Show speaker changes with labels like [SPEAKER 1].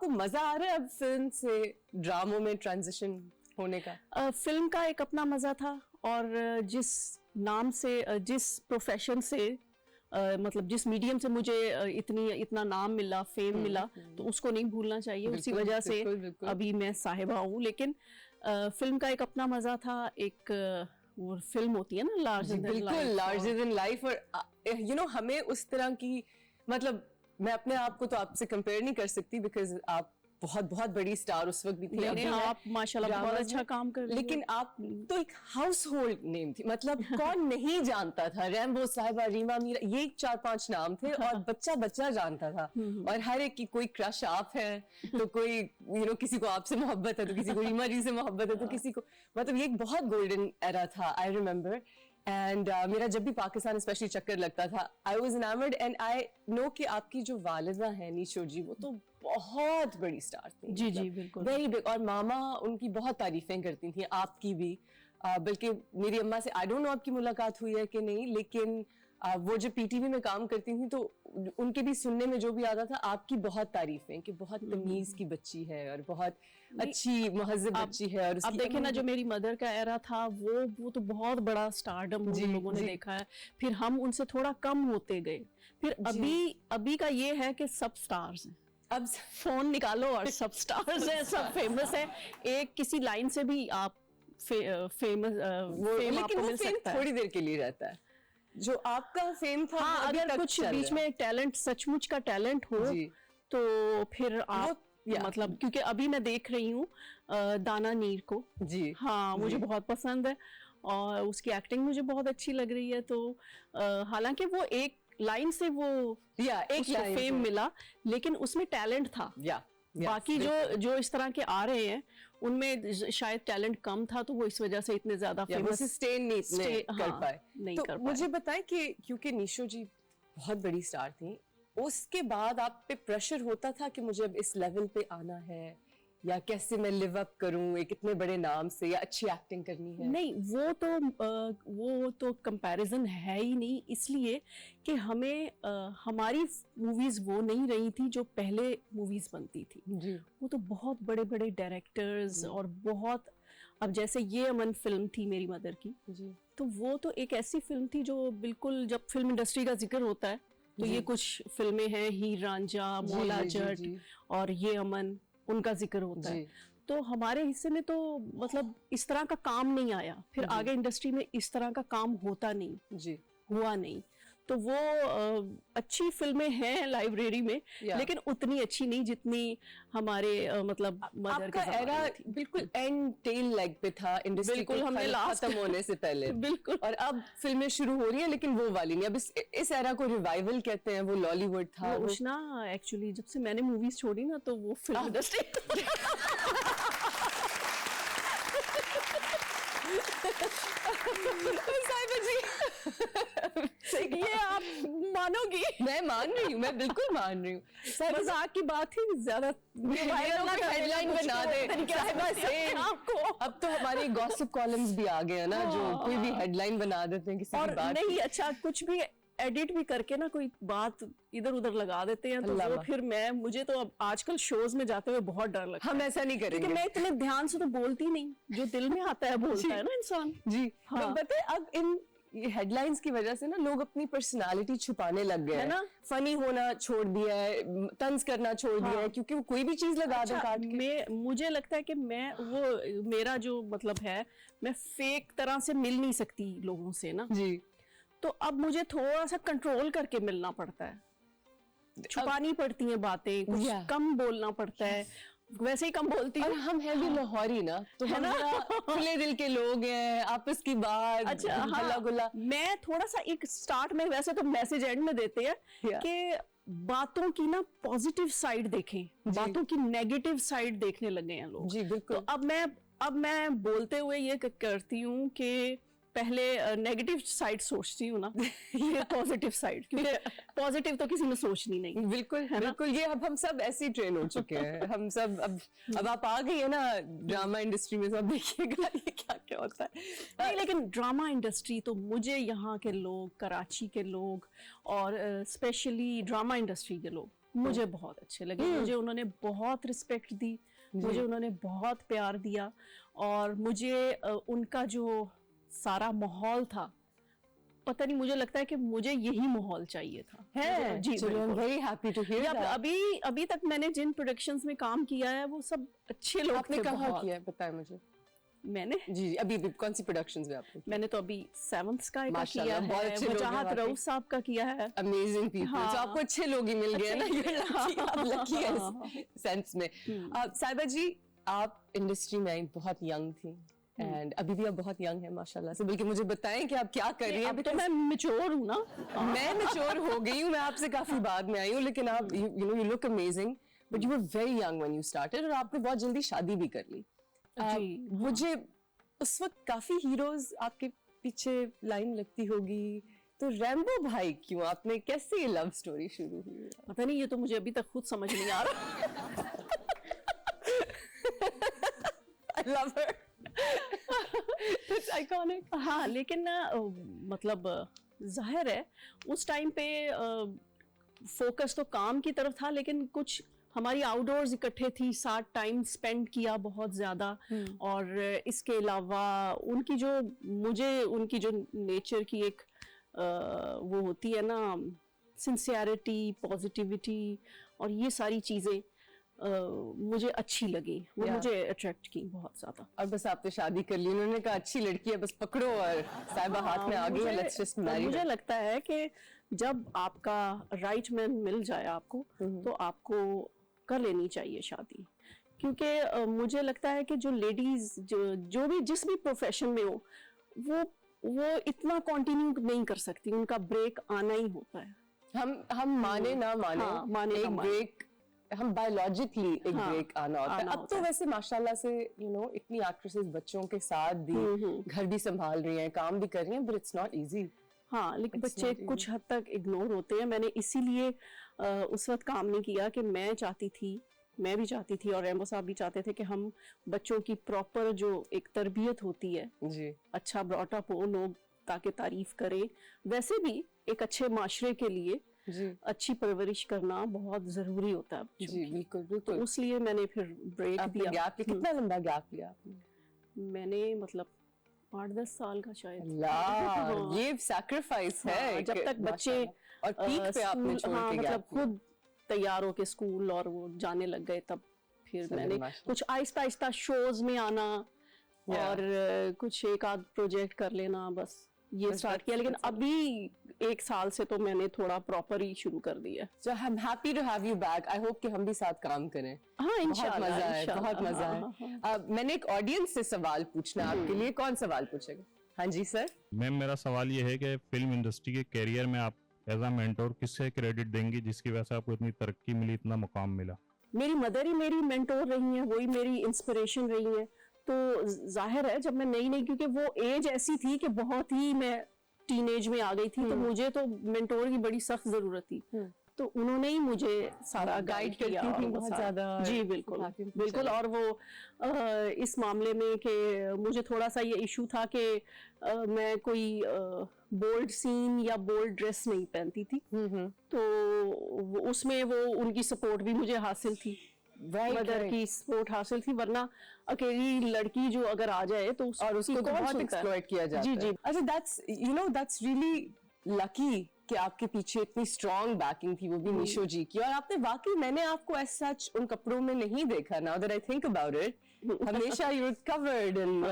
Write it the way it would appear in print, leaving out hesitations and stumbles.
[SPEAKER 1] आपको मजा आ रहा है अब फिल्म से ड्रामों में ट्रांजिशन होने का?
[SPEAKER 2] फिल्म का एक अपना मजा था, और जिस नाम से, जिस प्रोफेशन से, मतलब जिस मीडियम से मुझे इतना नाम मिला, फेम मिला, तो उसको नहीं भूलना चाहिए। उसी वजह से अभी मैं साहिबा हूँ। लेकिन फिल्म का एक अपना मजा था। एक वो फिल्म होती है ना, लार्जर
[SPEAKER 1] देन लाइफ, और हमें उस तरह की, मतलब मैं अपने आप को तो आपसे कंपेयर नहीं कर सकती, बिकॉज आप बहुत बहुत बड़ी स्टार उस वक्त भी थी।
[SPEAKER 2] नहीं, आप माशाल्लाह बहुत अच्छा काम कर रही हैं।
[SPEAKER 1] लेकिन आप तो एक हाउस होल्ड नेम थी, मतलब कौन नहीं जानता था? रैम्बो साहिबा, रीमा मीरा, ये 4-5 नाम थे और बच्चा बच्चा जानता था। और हर एक की कोई क्रश आप है, तो कोई किसी को आपसे मोहब्बत है, तो किसी को रीमा जी से मोहब्बत है, तो किसी को, मतलब ये एक बहुत गोल्डन एरा था, आई रिमेम्बर। एंड मेरा जब भी पाकिस्तान स्पेशली चक्कर लगता था, I was enamoured. And I know कि आपकी जो वालिदा है निशो जी, वो तो बहुत बड़ी स्टार थी।
[SPEAKER 2] जी जी बिल्कुल,
[SPEAKER 1] वेरी बिग। और मामा उनकी बहुत तारीफें करती थी, आपकी भी। बल्कि मेरी अम्मा से, आई डोंट नो आपकी मुलाकात हुई है कि नहीं, लेकिन वो जब पीटीवी में काम करती थी तो उनके भी सुनने में जो भी आता था, आपकी बहुत तारीफें कि बहुत तमीज की बच्ची है और बहुत अच्छी महज़ब बच्ची है। और
[SPEAKER 2] अब देखिए ना, जो मेरी मदर का एरा था, वो तो बहुत बड़ा स्टारडम हम लोगों ने देखा है। फिर हम उनसे थोड़ा कम होते गए। फिर अभी का ये है कि सब स्टार्स हैं। अब फोन निकालो और सब स्टार्स हैं, सब फेमस है। एक किसी लाइन से भी आप फेमस,
[SPEAKER 1] लेकिन
[SPEAKER 2] आपको मिल सकता है।
[SPEAKER 1] थोड़ी देर के लिए रहता है। जो आपका फेम था,
[SPEAKER 2] हाँ, अगर कुछ बीच में टैलेंट, सचमुच का टैलेंट हो, तो फिर आप मतलब, क्योंकि अभी मैं देख रही हूँ दाना नीर को जी, हाँ मुझे बहुत पसंद है और उसकी एक्टिंग मुझे बहुत अच्छी लग रही है। तो हालांकि वो एक लाइन से वो एक फेम मिला, लेकिन उसमें टैलेंट था। बाकी जो इस तरह के आ रहे हैं, उनमें शायद टैलेंट कम था, तो वो इस वजह से इतने ज्यादा फेमस
[SPEAKER 1] नहीं कर पाए। तो मुझे बताएं कि क्योंकि निशो जी बहुत बड़ी स्टार थी, उसके बाद आप पे प्रेशर होता था कि मुझे अब इस लेवल पे आना है, या कैसे मैं लिव अप करूं एक इतने बड़े नाम से, या अच्छी एक्टिंग करनी है?
[SPEAKER 2] नहीं, वो तो कंपैरिजन है ही नहीं, इसलिए कि हमें हमारी मूवीज वो नहीं रही थी जो पहले मूवीज बनती थी जी। वो तो बहुत बड़े बड़े डायरेक्टर्स और बहुत, अब जैसे ये अमन फिल्म थी मेरी मदर की जी, तो वो तो एक ऐसी फिल्म थी जो बिल्कुल, जब फिल्म इंडस्ट्री का जिक्र होता है तो ये कुछ फिल्में हैं, हीर रांझा, मौला जट और ये अमन, उनका जिक्र होता है। तो हमारे हिस्से में तो मतलब इस तरह का काम नहीं आया, फिर आगे इंडस्ट्री में इस तरह का काम होता नहीं जी, हुआ नहीं। तो वो अच्छी फिल्में हैं लाइब्रेरी में, लेकिन उतनी अच्छी नहीं जितनी हमारे मतलब मदर के
[SPEAKER 1] एरा बिल्कुल एंड टेल लेग पे था इंडस्ट्री,
[SPEAKER 2] बिल्कुल हमने लास्ट
[SPEAKER 1] खत्म होने से पहले बिल्कुल। और अब फिल्में शुरू हो रही हैं, लेकिन वो वाली नहीं। अब इस एरा को रिवाइवल कहते हैं, वो लॉलीवुड था।
[SPEAKER 2] वो ना एक्चुअली जब से मैंने मूवीज छोड़ी ना, तो वो फिल्म इंडस्ट्री ये आप मानोगी?
[SPEAKER 1] मैं मान रही हूँ, मैं बिल्कुल मान रही हूँ।
[SPEAKER 2] मजाक की बात ही ज्यादा
[SPEAKER 1] हेडलाइन बना दे आपको। अब तो हमारे गॉसिप कॉलम्स भी आ गए हैं ना, जो कोई भी हेडलाइन बना देते हैं किसी की बात
[SPEAKER 2] नहीं। अच्छा, कुछ भी एडिट भी करके ना कोई बात इधर उधर लगा देते हैं, तो वो फिर मुझे तो अब आजकल शोज में जाते हुए बहुत डर लगता है।
[SPEAKER 1] हम ऐसा नहीं करेंगे,
[SPEAKER 2] क्योंकि मैं इतने ध्यान से तो बोलती नहीं, जो दिल में आता है बोलता है ना इंसान जी।
[SPEAKER 1] हाँ। पता है, अब इन हेडलाइंस की वजह से ना लोग अपनी पर्सनालिटी छुपाने लग गए हैं ना, फनी होना छोड़ दिया है, तंज करना छोड़ दिया है, क्योंकि वो कोई भी चीज लगा दे काट के।
[SPEAKER 2] मुझे लगता है कि मेरा जो मतलब है, मैं फेक तरह से मिल नहीं सकती लोगों से ना जी। तो अब मुझे थोड़ा सा कंट्रोल करके मिलना पड़ता है, छुपानी पड़ती हैं बातें, कुछ कम बोलना पड़ता है। वैसे ही कम बोलती हूँ।
[SPEAKER 1] हम हैं भी लाहौरी ना, तो है ना, खुले दिल के लोग हैं, आपस की बात।
[SPEAKER 2] अच्छा, हाँ, गुला। मैं थोड़ा सा एक स्टार्ट में, वैसे तो मैसेज एंड में देते हैं कि बातों की ना पॉजिटिव साइड देखें, बातों की नेगेटिव साइड देखने लगे हैं लोग जी। बिल्कुल। तो अब मैं बोलते हुए ये करती हूँ कि पहले नेगेटिव साइड सोचती हूँ ना, ये पॉजिटिव साइड, क्योंकि पॉजिटिव तो किसी ने सोचनी नहीं।
[SPEAKER 1] बिल्कुल है बिल्कुल। ये अब हम सब ऐसे ही ट्रेन हो चुके हैं, हम सब अब आप आ गई है ना ड्रामा इंडस्ट्री में, सब देखिएगा ये क्या क्या होता है।
[SPEAKER 2] नहीं, लेकिन ड्रामा इंडस्ट्री तो मुझे यहाँ के लोग, कराची के लोग और स्पेशली ड्रामा इंडस्ट्री के लोग मुझे बहुत अच्छे लगे, मुझे उन्होंने बहुत रिस्पेक्ट दी, मुझे उन्होंने बहुत प्यार दिया, और मुझे उनका जो सारा माहौल था, पता नहीं, मुझे लगता है कि मुझे यही माहौल चाहिए था।
[SPEAKER 1] है
[SPEAKER 2] जी बिल्कुल।
[SPEAKER 1] Very happy to hear that.
[SPEAKER 2] अभी तक मैंने जिन प्रोडक्शंस में काम किया है वो सब अच्छे लोग थे।
[SPEAKER 1] आपने कहाँ किया है बताएं मुझे।
[SPEAKER 2] मैंने
[SPEAKER 1] जी अभी कौन सी प्रोडक्शंस में आपने?
[SPEAKER 2] मैंने तो अभी 7th स्काई का किया
[SPEAKER 1] माशाल्लाह, बहुत
[SPEAKER 2] है,
[SPEAKER 1] अच्छे लोग हैं
[SPEAKER 2] वजाहत
[SPEAKER 1] वाकई।
[SPEAKER 2] रऊफ साहब का किया है।
[SPEAKER 1] Amazing people.
[SPEAKER 2] हाँ।
[SPEAKER 1] तो आपको अच्छे लोग ही मिल गए ना, आप लकी है इस सेंस में। साहिबा जी, आप इंडस्ट्री में आई बहुत यंग थी, एंड अभी भी आप बहुत यंग है माशाल्लाह से, बल्कि मुझे बताएं कि आप क्या कर रही हैं।
[SPEAKER 2] अभी तो मैं मैच्योर हूँ ना।
[SPEAKER 1] मैं मैच्योर हो गई हूँ, मैं आपसे काफी बाद में आई हूँ, लेकिन आप you look amazing, but you were very young when you started, और आपने बहुत जल्दी शादी भी कर ली।
[SPEAKER 2] जी,
[SPEAKER 1] मुझे उस वक्त काफी हीरोज आपके पीछे लाइन लगती होगी, तो रैम्बो भाई क्यों? आपने कैसे ये लव स्टोरी शुरू हुई?
[SPEAKER 2] पता नहीं, ये तो मुझे अभी तक खुद समझ नहीं आ रहा।
[SPEAKER 1] I love her. It's iconic.
[SPEAKER 2] हाँ, लेकिन ना मतलब जाहिर है उस टाइम पे फोकस तो काम की तरफ था, लेकिन कुछ हमारी आउटडोर्स इकट्ठे थी, साथ टाइम स्पेंड किया बहुत ज़्यादा। और इसके अलावा उनकी जो नेचर की एक वो होती है ना, सिंसियरिटी, पॉजिटिविटी, और ये सारी चीज़ें मुझे अच्छी लगी, वो मुझे अट्रैक्ट की बहुत ज़्यादा।
[SPEAKER 1] और बस आपने शादी कर ली, उन्होंने कहा अच्छी लड़की है, बस पकड़ो, और साहिबा हाथ में आ गई है, लेट्स जस्ट मैरी।
[SPEAKER 2] मुझे लगता है कि जब आपका राइट मैन मिल जाए आपको, तो आपको कर लेनी चाहिए शादी, क्योंकि मुझे लगता है कि जो लेडीज जो भी जिस भी प्रोफेशन में हो, वो इतना कंटिन्यू नहीं कर सकती, उनका ब्रेक आना ही होता है।
[SPEAKER 1] हम माने ना माने,
[SPEAKER 2] हाँ, माने
[SPEAKER 1] एक
[SPEAKER 2] ना माने।
[SPEAKER 1] ब्रेक, हम बायोलॉजिकली एक ब्रेक आना होता है। अब तो वैसे माशाल्लाह से इतनी एक्ट्रेसेस बच्चों के साथ भी घर भी संभाल रही हैं, काम भी कर रही हैं, बट इट्स नॉट इजी।
[SPEAKER 2] हाँ, लेकिन बच्चे कुछ हद तक इग्नोर होते हैं। मैंने इसीलिए उस वक्त काम नहीं किया कि मैं भी चाहती थी और रैम्बो साहब भी चाहते थे कि हम बच्चों की प्रॉपर जो एक तरबियत होती है,
[SPEAKER 1] जी,
[SPEAKER 2] अच्छा ब्रॉटअप हो, लोग ताकि तारीफ करें। वैसे भी एक अच्छे माशरे के लिए
[SPEAKER 1] जी,
[SPEAKER 2] अच्छी परवरिश करना बहुत जरूरी होता है बच्चों
[SPEAKER 1] जी,
[SPEAKER 2] की।
[SPEAKER 1] बिल्कुल
[SPEAKER 2] तो
[SPEAKER 1] बिल्कुल।
[SPEAKER 2] उसलिए मैंने फिर ब्रेक
[SPEAKER 1] आपने
[SPEAKER 2] दिया।
[SPEAKER 1] गैप लिया, कितना लंबा गैप लिया आपने?
[SPEAKER 2] मैंने मतलब 8-10 साल का शायद।
[SPEAKER 1] अल्लाह, ये सैक्रिफाइस है।
[SPEAKER 2] हाँ, जब तक बच्चे
[SPEAKER 1] और पीक पे आपने छोड़
[SPEAKER 2] हाँ,
[SPEAKER 1] के
[SPEAKER 2] मतलब
[SPEAKER 1] गैप लिया।
[SPEAKER 2] खुद तैयार होके स्कूल और वो जाने लग गए, तब फिर मैंने कुछ आहिस्ता आहिस्ता शोज में आना और कुछ एक आध प्रोजेक्ट कर लेना, बस ये स्टार्ट किया। लेकिन अभी 1 साल से तो मैंने थोड़ा प्रॉपर ही शुरू कर दिया।
[SPEAKER 1] So I'm happy to have you back. I hope कि हम भी साथ काम करें।
[SPEAKER 2] हाँ, इंशाल्लाह,
[SPEAKER 1] बहुत मजा है,
[SPEAKER 2] इंशाल्लाह।
[SPEAKER 1] बहुत मजा है। मैंने एक ऑडियंस से सवाल पूछना है आपके लिए। कौन सवाल पूछेगा? हाँ जी सर।
[SPEAKER 3] मैम, मेरा सवाल ये है कि फिल्म इंडस्ट्री के कैरियर में आप एज अ मेंटोर किससे क्रेडिट देंगी जिसकी वजह से आपको इतनी तरक्की मिली, इतना मुकाम मिला?
[SPEAKER 2] मेरी मदर ही मेरी मेंटोर रही हैं, वही मेरी इंस्पिरेशन रही हैं। तो जाहिर है जब मैं नई क्योंकि वो एज ऐसी थी कि बहुत ही मैं टीनेज में आ गई थी, तो मुझे तो मेंटोर की बड़ी सख्त जरूरत थी। तो उन्होंने ही मुझे सारा गाइड किया
[SPEAKER 1] करती थी बहुत ज्यादा।
[SPEAKER 2] जी बिल्कुल बिल्कुल। और वो इस मामले में कि मुझे थोड़ा सा ये इशू था कि मैं कोई बोल्ड सीन या बोल्ड ड्रेस नहीं पहनती थी, तो उसमें वो उनकी सपोर्ट भी मुझे हासिल थी, मदर की सपोर्ट हासिल थी। वरना अकेली लड़की जो अगर आ जाए तो
[SPEAKER 1] और उसको तो बहुत एक्सप्लॉइट किया जाता है।
[SPEAKER 2] जी।
[SPEAKER 1] अच्छा, that's really lucky कि आपके पीछे इतनी स्ट्रॉन्ग बैकिंग थी, वो भी निशो जी की। और आपने वाकई, मैंने आपको एज सच उन कपड़ों में नहीं देखा। Now that I think about it, हमेशा यू वर कवर्ड इन